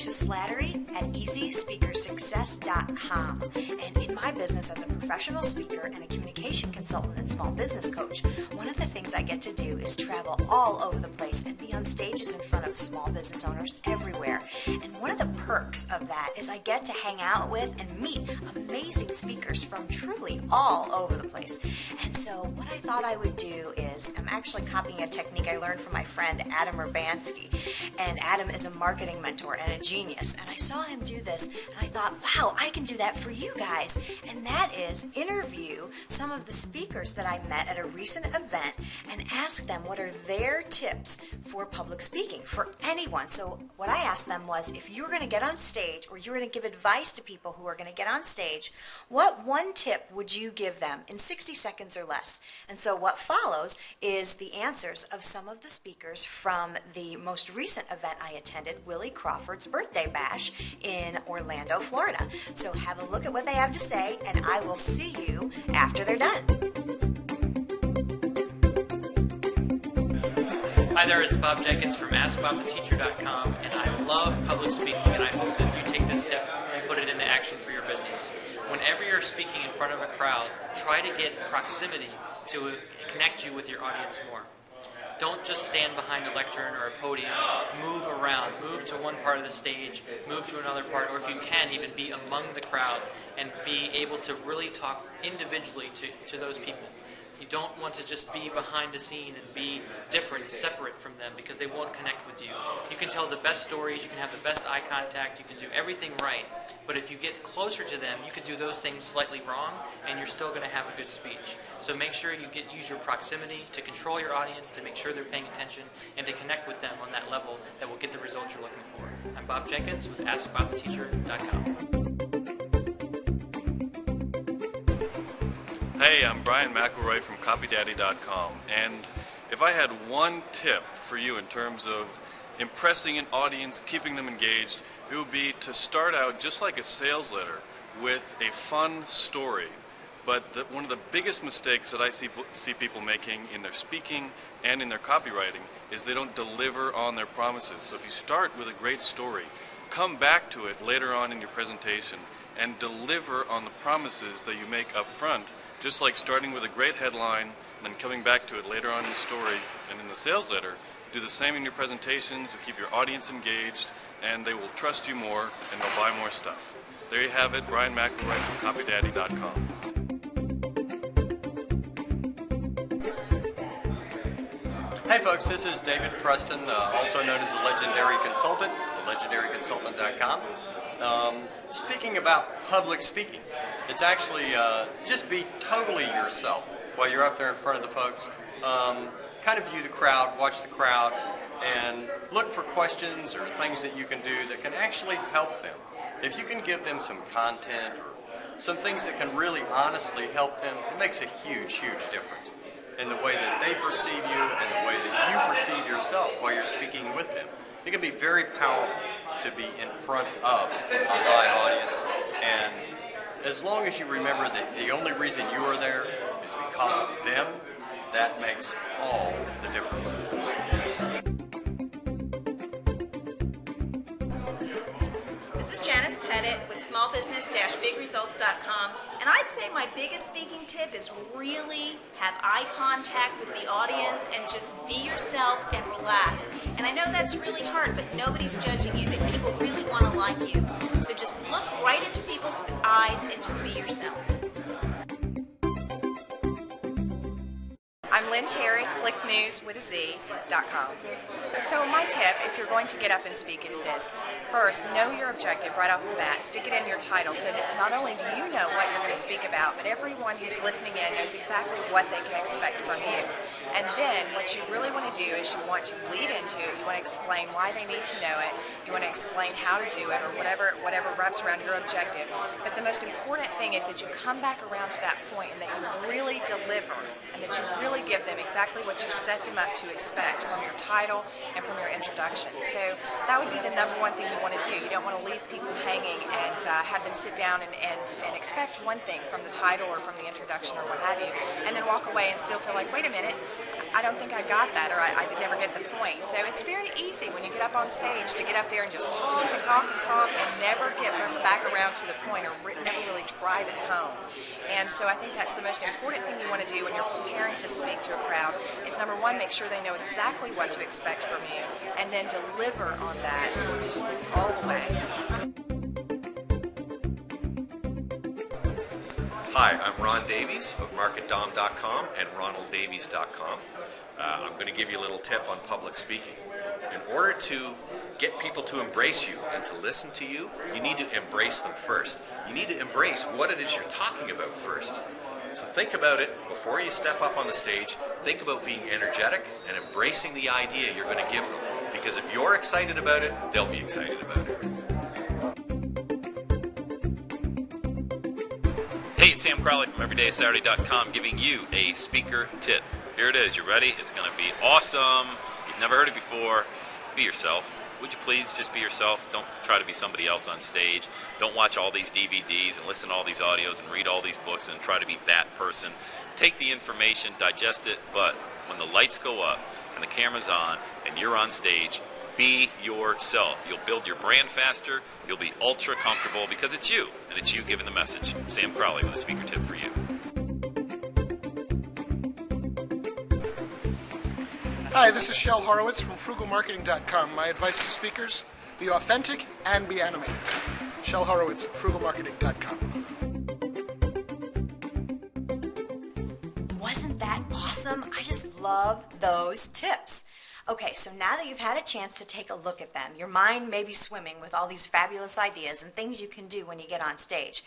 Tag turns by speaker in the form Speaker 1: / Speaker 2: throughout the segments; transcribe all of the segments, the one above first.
Speaker 1: Slattery at EasySpeakerSuccess.com. And in my business as a professional speaker and a communication consultant and small business coach, one of the things I get to do is travel all over the place and be on stages in front of small business owners everywhere. And one of the perks of that is I get to hang out with and meet amazing speakers from truly all over the place. And so what I thought I would do is, I'm actually copying a technique I learned from my friend Adam Urbanski. And Adam is a marketing mentor and a genius. And I saw him do this and I thought, wow, I can do that for you guys. And that is interview some of the speakers that I met at a recent event and ask them what are their tips for public speaking for anyone. So what I asked them was, if you were going to get on stage or you were going to give advice to people who are going to get on stage, what one tip would you give them in 60 seconds or less? And so what follows is the answers of some of the speakers from the most recent event I attended, Willie Crawford's birthday bash in Orlando, Florida. So have a look at what they have to say, and I will see you after they're done.
Speaker 2: Hi there, it's Bob Jenkins from AskBobTheTeacher.com, and I love public speaking, and I hope that you take this tip and put it into action for your business. Whenever you're speaking in front of a crowd, try to get proximity to connect you with your audience more. Don't just stand behind a lectern or a podium. Move around. Move to one part of the stage, move to another part, or if you can, even be among the crowd and be able to really talk individually to those people. You don't want to just be behind a scene and be different, separate from them, because they won't connect with you. You can tell the best stories, you can have the best eye contact, you can do everything right, but if you get closer to them, you can do those things slightly wrong, and you're still going to have a good speech. So make sure you use your proximity to control your audience, to make sure they're paying attention, and to connect with them on that level that will get the results you're looking for. I'm Bob Jenkins with AskAboutTheTeacher.com.
Speaker 3: Hey, I'm Brian McElroy from CopyDaddy.com, and if I had one tip for you in terms of impressing an audience, keeping them engaged, it would be to start out just like a sales letter with a fun story. But one of the biggest mistakes that I see people making in their speaking and in their copywriting is they don't deliver on their promises. So if you start with a great story, come back to it later on in your presentation and deliver on the promises that you make up front. Just like starting with a great headline and then coming back to it later on in the story and in the sales letter, do the same in your presentations to keep your audience engaged, and they will trust you more and they'll buy more stuff. There you have it, Brian McElroy from CopyDaddy.com.
Speaker 4: Hey folks, this is David Preston, also known as the Legendary Consultant, legendaryconsultant.com. Speaking about public speaking, it's actually just be totally yourself while you're up there in front of the folks. Kind of view the crowd, watch the crowd, and look for questions or things that you can do that can actually help them. If you can give them some content or some things that can really honestly help them, it makes a huge, huge difference in the way that they perceive you and the way that you perceive yourself while you're speaking with them. It can be very powerful to be in front of a live audience, and as long as you remember that the only reason you are there is because of them, that makes all the difference.
Speaker 5: This is Janice Heddon with smallbusiness-bigresults.com, and I'd say my biggest speaking tip is really have eye contact with the audience and just be yourself and relax. And I know that's really hard, but nobody's judging you, that people really want to like you. So just look right into people's eyes and just be yourself.
Speaker 6: I'm Lynn Cherry, clicknewswithaz.com. So my tip, if you're going to get up and speak, is this. First, know your objective right off the bat. Stick it in your title so that not only do you know what you're going to speak about, but everyone who's listening in knows exactly what they can expect from you. And then what you really want to do is you want to lead into it. You want to explain why they need to know it. You want to explain how to do it, or whatever wraps around your objective. But the most important thing is that you come back around to that point and that you really deliver and that you really give give them exactly what you set them up to expect from your title and from your introduction. So that would be the number one thing you want to do. You don't want to leave people hanging and have them sit down and expect one thing from the title or from the introduction or what have you, and then walk away and still feel like, wait a minute, I don't think I got that, or I did never get the point. So it's very easy when you get up on stage to get up there and just talk and talk and talk and never get back around to the point, or never really drive it home. And so I think that's the most important thing you want to do when you're preparing to speak to a crowd is, number one, make sure they know exactly what to expect from you, and then deliver on that just all the way.
Speaker 7: Hi, I'm Ron Davies of MarketDom.com and RonaldDavies.com. I'm going to give you a little tip on public speaking. In order to get people to embrace you and to listen to you, you need to embrace them first. You need to embrace what it is you're talking about first. So think about it before you step up on the stage. Think about being energetic and embracing the idea you're going to give them. Because if you're excited about it, they'll be excited about it.
Speaker 8: Hey, it's Sam Crowley from EverydaySaturday.com giving you a speaker tip. Here it is. You ready? It's going to be awesome. You've never heard it before. Be yourself. Would you please just be yourself? Don't try to be somebody else on stage. Don't watch all these DVDs and listen to all these audios and read all these books and try to be that person. Take the information, digest it, but when the lights go up and the camera's on and you're on stage, be yourself. You'll build your brand faster. You'll be ultra comfortable because it's you, and it's you giving the message. Sam Crowley with a speaker tip for you.
Speaker 9: Hi, this is Shel Horowitz from FrugalMarketing.com. My advice to speakers, be authentic and be animated. Shel Horowitz, FrugalMarketing.com.
Speaker 1: Wasn't that awesome? I just love those tips. Okay, so now that you've had a chance to take a look at them, your mind may be swimming with all these fabulous ideas and things you can do when you get on stage.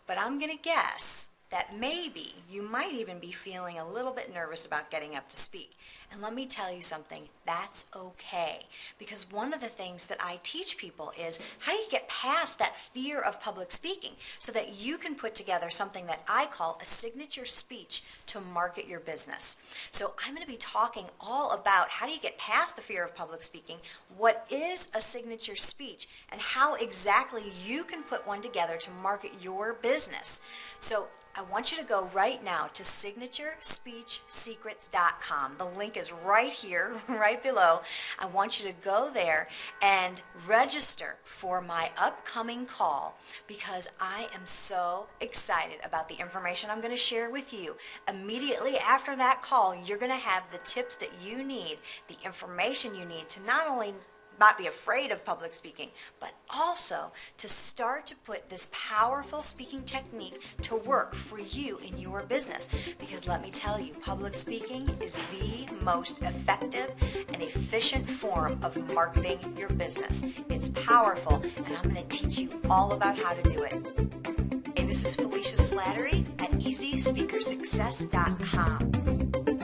Speaker 1: But I'm going to guess that maybe you might even be feeling a little bit nervous about getting up to speak. And let me tell you something, that's okay. Because one of the things that I teach people is how do you get past that fear of public speaking so that you can put together something that I call a signature speech to market your business. So I'm going to be talking all about how do you get past the fear of public speaking, what is a signature speech, and how exactly you can put one together to market your business. So I want you to go right now to signaturespeechsecrets.com. The link is right here, right below. I want you to go there and register for my upcoming call because I am so excited about the information I'm going to share with you. Immediately after that call, you're going to have the tips that you need, the information you need to not only not be afraid of public speaking, but also to start to put this powerful speaking technique to work for you in your business. Because let me tell you, public speaking is the most effective and efficient form of marketing your business. It's powerful, and I'm going to teach you all about how to do it. Hey, this is Felicia Slattery at EasySpeakerSuccess.com.